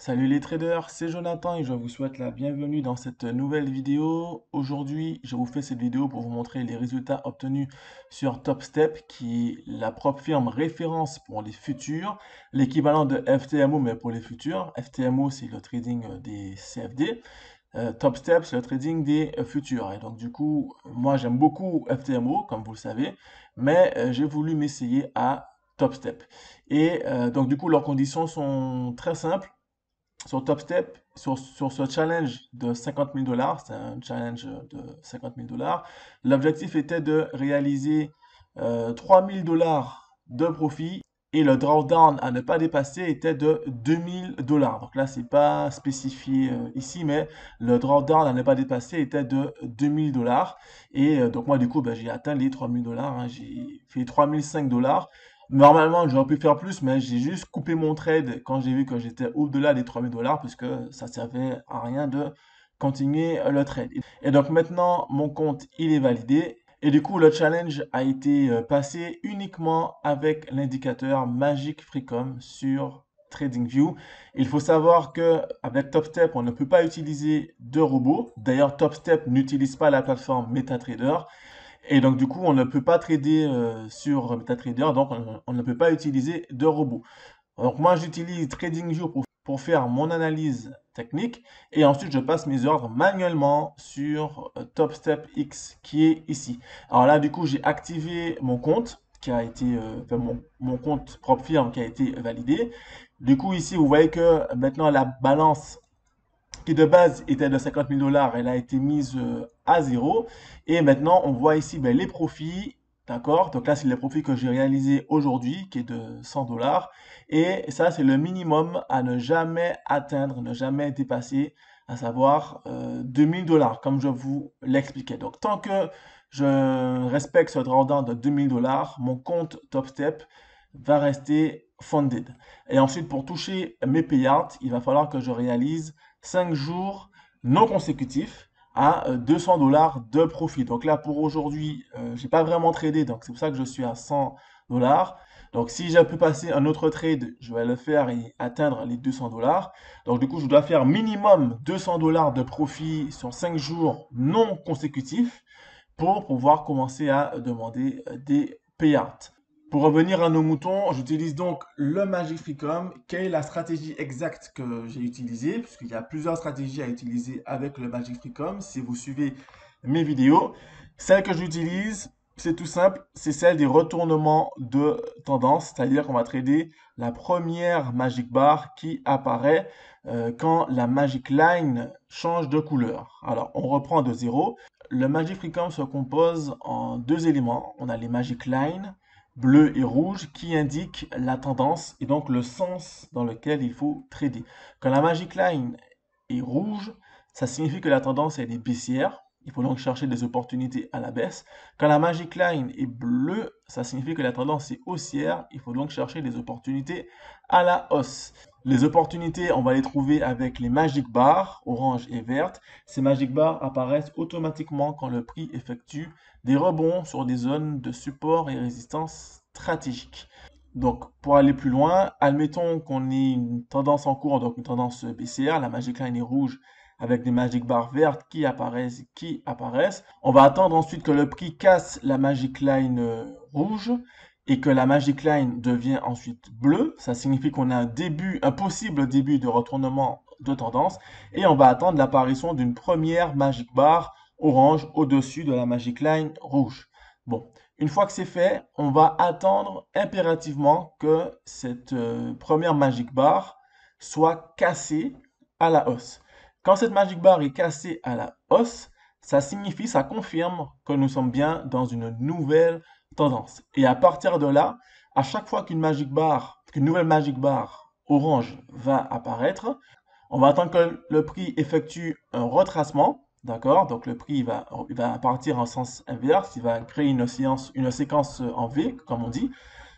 Salut les traders, c'est Jonathan et je vous souhaite la bienvenue dans cette nouvelle vidéo. Aujourd'hui, je vous fais cette vidéo pour vous montrer les résultats obtenus sur TopStep, qui est la propre firme référence pour les futurs, l'équivalent de FTMO mais pour les futurs. FTMO, c'est le trading des CFD. TopStep, c'est le trading des futurs. Et donc du coup, moi j'aime beaucoup FTMO, comme vous le savez, mais j'ai voulu m'essayer à TopStep. Et donc du coup, leurs conditions sont très simples. Sur TopStep, sur ce challenge de 50 000 dollars, c'est un challenge de 50 000 dollars, l'objectif était de réaliser 3 000 dollars de profit et le drawdown à ne pas dépasser était de 2 000 dollars. Donc là, c'est pas spécifié ici, mais le drawdown à ne pas dépasser était de 2 000 dollars. Et donc moi, du coup, ben, j'ai atteint les 3 000 dollars. J'ai fait 3 500 dollars. Normalement, j'aurais pu faire plus, mais j'ai juste coupé mon trade quand j'ai vu que j'étais au-delà des 3 000 dollars, puisque ça servait à rien de continuer le trade. Et donc maintenant, mon compte, il est validé. Et du coup, le challenge a été passé uniquement avec l'indicateur Magic Freecom sur TradingView. Il faut savoir que avec TopStep, on ne peut pas utiliser de robot. D'ailleurs, TopStep n'utilise pas la plateforme MetaTrader. Et donc, du coup, on ne peut pas trader sur MetaTrader, donc on ne peut pas utiliser de robot. Donc, moi, j'utilise TradingView pour faire mon analyse technique et ensuite, je passe mes ordres manuellement sur TopStep X qui est ici. Alors là, du coup, j'ai activé mon compte qui a été, enfin, mon compte propre firme qui a été validé. Du coup, ici, vous voyez que maintenant, la balance qui de base était de 50 000 dollars, elle a été mise à zéro. Et maintenant, on voit ici ben, les profits. D'accord? Donc là, c'est les profits que j'ai réalisés aujourd'hui, qui est de 100 dollars. Et ça, c'est le minimum à ne jamais atteindre, ne jamais dépasser, à savoir 2000 dollars, comme je vous l'expliquais. Donc, tant que je respecte ce drawdown de 2000 dollars, mon compte TopStep va rester funded. Et ensuite, pour toucher mes payouts, il va falloir que je réalise 5 jours non consécutifs à 200 dollars de profit. Donc là, pour aujourd'hui, j'ai pas vraiment tradé, donc c'est pour ça que je suis à 100 dollars. Donc si j'ai pu passer un autre trade, je vais le faire et atteindre les 200 dollars. Donc du coup, je dois faire minimum 200 dollars de profit sur 5 jours non consécutifs pour pouvoir commencer à demander des payouts. Pour revenir à nos moutons, j'utilise donc le Magic Freecom. Quelle est la stratégie exacte que j'ai utilisée? Puisqu'il y a plusieurs stratégies à utiliser avec le Magic Freecom. Si vous suivez mes vidéos, celle que j'utilise, c'est tout simple, c'est celle des retournements de tendance. C'est-à-dire qu'on va trader la première Magic Bar qui apparaît quand la Magic Line change de couleur. Alors, on reprend de zéro. Le Magic Freecom se compose en deux éléments. On a les Magic Line bleu et rouge qui indiquent la tendance et donc le sens dans lequel il faut trader. Quand la Magic Line est rouge, ça signifie que la tendance elle est baissière. Il faut donc chercher des opportunités à la baisse. Quand la Magic Line est bleue, ça signifie que la tendance est haussière. Il faut donc chercher des opportunités à la hausse. Les opportunités, on va les trouver avec les Magic Bars, orange et verte. Ces Magic Bars apparaissent automatiquement quand le prix effectue des rebonds sur des zones de support et résistance stratégiques. Donc, pour aller plus loin, admettons qu'on ait une tendance en cours, donc une tendance baissière, la Magic Line est rouge avec des Magic Bars vertes qui apparaissent. On va attendre ensuite que le prix casse la Magic Line rouge et que la Magic Line devient ensuite bleue. Ça signifie qu'on a un possible début de retournement de tendance et on va attendre l'apparition d'une première Magic Bar orange au-dessus de la Magic Line rouge. Bon, une fois que c'est fait, on va attendre impérativement que cette première Magic Bar soit cassée à la hausse. Quand cette Magic Bar est cassée à la hausse, ça signifie, ça confirme que nous sommes bien dans une nouvelle tendance. Et à partir de là, à chaque fois qu'une nouvelle Magic Bar orange va apparaître, on va attendre que le prix effectue un retracement, d'accord? Donc le prix il va partir en sens inverse, il va créer une séquence en V, comme on dit.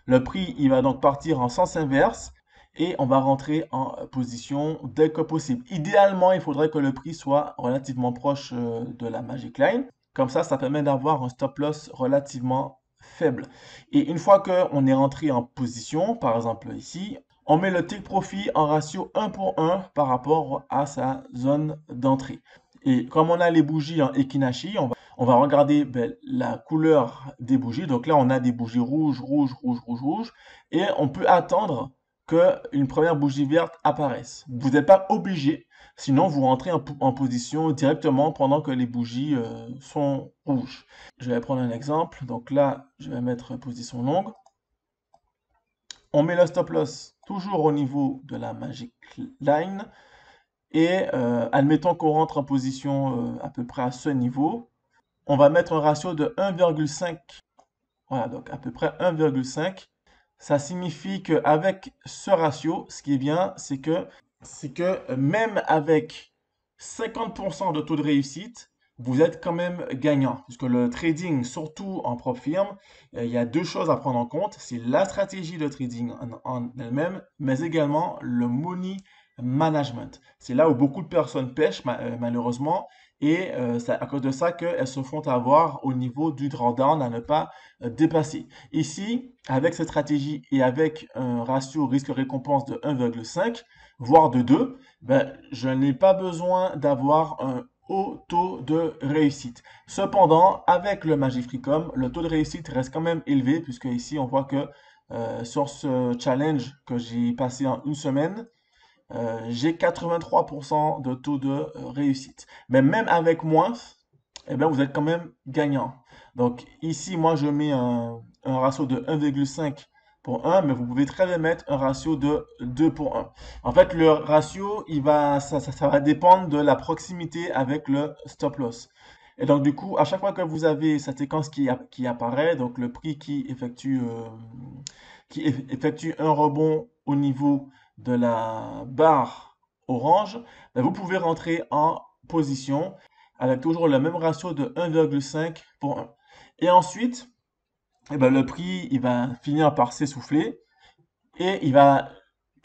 Le prix, il va donc partir en sens inverse et on va rentrer en position dès que possible. Idéalement, il faudrait que le prix soit relativement proche de la Magic Line. Comme ça permet d'avoir un stop loss relativement faible. Et une fois qu'on est rentré en position, par exemple ici, On met le take profit en ratio 1 pour 1 par rapport à sa zone d'entrée. Et comme on a les bougies en Ekinashi, on va regarder la couleur des bougies. Donc là, on a des bougies rouges, rouges, rouges, rouges, rouges. Et on peut attendre qu'une première bougie verte apparaisse. Vous n'êtes pas obligé, sinon vous rentrez en position directement pendant que les bougies sont rouges. Je vais prendre un exemple. Donc là, je vais mettre position longue. On met le stop loss toujours au niveau de la Magic Line. Et admettons qu'on rentre en position à peu près à ce niveau. On va mettre un ratio de 1,5. Voilà, donc à peu près 1,5. Ça signifie qu'avec ce ratio, ce qui est bien, c'est que même avec 50% de taux de réussite, vous êtes quand même gagnant. Puisque le trading, surtout en propre firme, il y a deux choses à prendre en compte. C'est la stratégie de trading en elle-même, mais également le money management. C'est là où beaucoup de personnes pêchent, malheureusement. Et c'est à cause de ça qu'elles se font avoir au niveau du drawdown à ne pas dépasser. Ici, avec cette stratégie et avec un ratio risque-récompense de 1,5, voire de 2, ben, je n'ai pas besoin d'avoir un haut taux de réussite. Cependant, avec le Magifree.com, le taux de réussite reste quand même élevé, puisque ici, on voit que sur ce challenge que j'ai passé en une semaine, j'ai 83% de taux de réussite. Mais même avec moins, eh bien, vous êtes quand même gagnant. Donc ici, moi, je mets un ratio de 1,5 pour 1, mais vous pouvez très bien mettre un ratio de 2 pour 1. En fait, le ratio, ça va dépendre de la proximité avec le stop loss. Et donc, du coup, à chaque fois que vous avez cette séquence qui apparaît, donc le prix qui effectue un rebond au niveau de la barre orange, ben, vous pouvez rentrer en position avec toujours le même ratio de 1,5 pour 1. Et ensuite, eh ben, le prix il va finir par s'essouffler et il va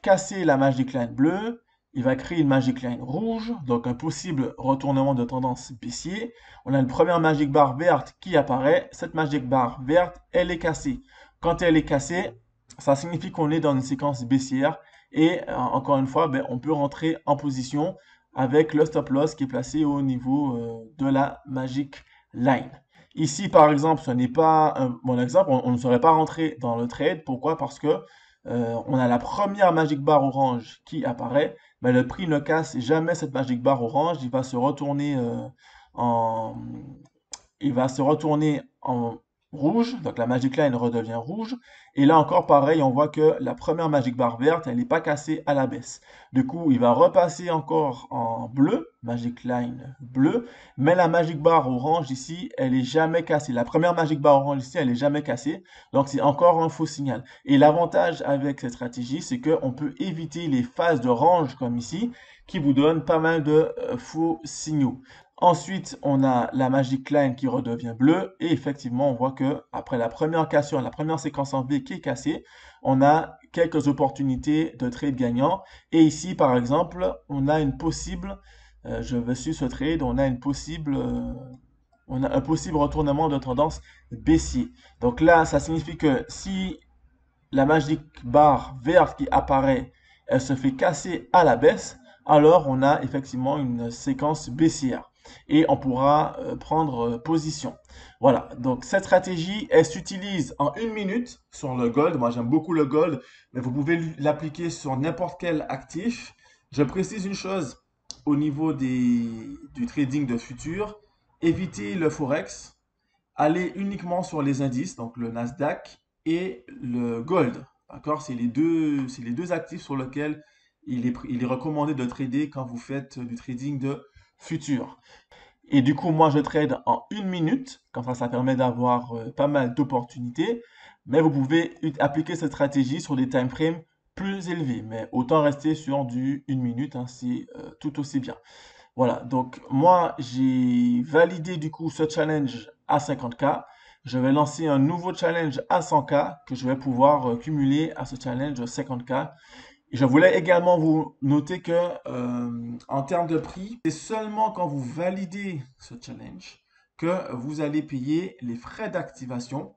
casser la Magic Line bleue, il va créer une Magic Line rouge, donc un possible retournement de tendance baissier. On a une première Magic Bar verte qui apparaît. Cette Magic Bar verte, elle est cassée. Quand elle est cassée, ça signifie qu'on est dans une séquence baissière et encore une fois, ben, on peut rentrer en position avec le stop loss qui est placé au niveau de la Magic Line. Ici, par exemple, ce n'est pas un bon exemple, on ne serait pas rentré dans le trade. Pourquoi? Parce que on a la première Magic Bar orange qui apparaît, mais le prix ne casse jamais cette Magic Bar orange, en, il va se retourner en rouge, donc la Magic Line redevient rouge. Et là encore, pareil, on voit que la première Magic Bar verte, elle n'est pas cassée à la baisse. Du coup, il va repasser encore en bleu, Magic Line bleu, mais la Magic Bar orange ici, elle est jamais cassée. La première Magic Bar orange ici, elle est jamais cassée, donc c'est encore un faux signal. Et l'avantage avec cette stratégie, c'est qu'on peut éviter les phases de range comme ici, qui vous donnent pas mal de faux signaux. Ensuite, on a la Magic Line qui redevient bleue et effectivement, on voit que après la première cassure, la première séquence en V qui est cassée, on a quelques opportunités de trade gagnant. Et ici, par exemple, on a une possible, je vais suivre ce trade, on a un possible retournement de tendance baissier. Donc là, ça signifie que si la Magic Bar verte qui apparaît, elle se fait casser à la baisse, alors on a effectivement une séquence baissière et on pourra prendre position. Voilà, donc cette stratégie, elle s'utilise en une minute sur le gold. Moi, j'aime beaucoup le gold, mais vous pouvez l'appliquer sur n'importe quel actif. Je précise une chose au niveau du trading de futurs. Évitez le forex. Allez uniquement sur les indices, donc le Nasdaq et le gold. D'accord? C'est les deux actifs sur lesquels il est recommandé de trader quand vous faites du trading de futurs. Et du coup, moi, je trade en une minute. Comme ça permet d'avoir pas mal d'opportunités. Mais vous pouvez appliquer cette stratégie sur des time frames plus élevés. Mais autant rester sur du une minute, hein, c'est tout aussi bien. Voilà, donc moi j'ai validé du coup ce challenge à 50K. Je vais lancer un nouveau challenge à 100K que je vais pouvoir cumuler à ce challenge 50K. Et je voulais également vous noter que en termes de prix, c'est seulement quand vous validez ce challenge que vous allez payer les frais d'activation.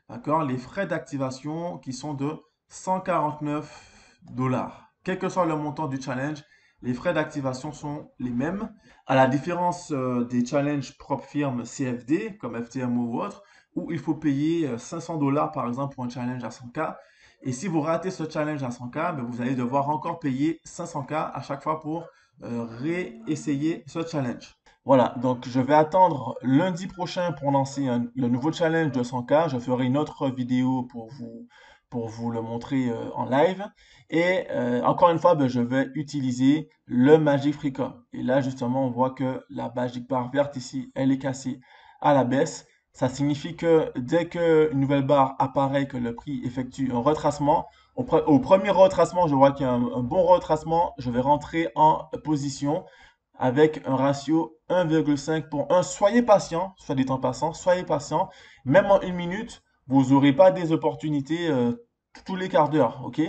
D'accord? Les frais d'activation qui sont de 149 dollars. Quel que soit le montant du challenge, les frais d'activation sont les mêmes. À la différence des challenges propres firmes CFD, comme FTMO ou autre, où il faut payer 500 dollars par exemple pour un challenge à 100K. Et si vous ratez ce challenge à 100K, ben, vous allez devoir encore payer 500K à chaque fois pour réessayer ce challenge. Voilà, donc je vais attendre lundi prochain pour lancer le nouveau challenge de 100K. Je ferai une autre vidéo pour vous le montrer en live. Et encore une fois, ben, je vais utiliser le Magic Freecom. Et là, justement, on voit que la Magic Bar verte ici, elle est cassée à la baisse. Ça signifie que dès qu'une nouvelle barre apparaît, que le prix effectue un retracement, au premier retracement, je vois qu'il y a un bon retracement, je vais rentrer en position avec un ratio 1,5 pour 1. Soyez patient, soit dit en passant, soyez patient. Même en une minute, vous n'aurez pas des opportunités tous les quarts d'heure, ok?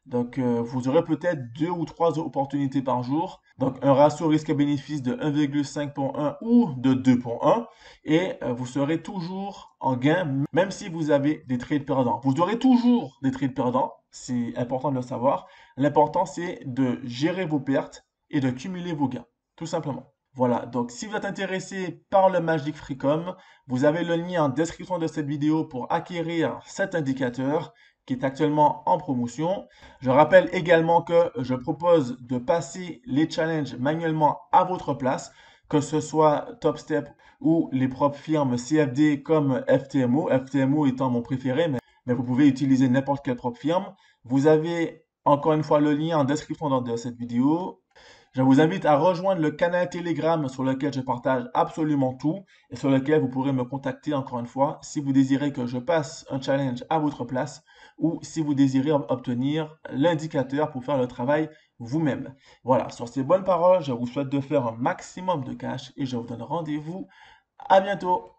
Donc, vous aurez peut-être 2 ou 3 opportunités par jour. Donc, un ratio risque-bénéfice de 1,5 pour 1 ou de 2 pour 1. Et vous serez toujours en gain, même si vous avez des trades perdants. Vous aurez toujours des trades perdants, c'est important de le savoir. L'important, c'est de gérer vos pertes et de cumuler vos gains, tout simplement. Voilà, donc si vous êtes intéressé par le Magic Freecom, vous avez le lien en description de cette vidéo pour acquérir cet indicateur qui est actuellement en promotion. Je rappelle également que je propose de passer les challenges manuellement à votre place, que ce soit TopStep ou les propres firmes CFD comme FTMO, FTMO étant mon préféré, mais vous pouvez utiliser n'importe quelle propre firme. Vous avez encore une fois le lien en description de cette vidéo. Je vous invite à rejoindre le canal Telegram sur lequel je partage absolument tout et sur lequel vous pourrez me contacter encore une fois si vous désirez que je passe un challenge à votre place ou si vous désirez obtenir l'indicateur pour faire le travail vous-même. Voilà, sur ces bonnes paroles, je vous souhaite de faire un maximum de cash et je vous donne rendez-vous à bientôt.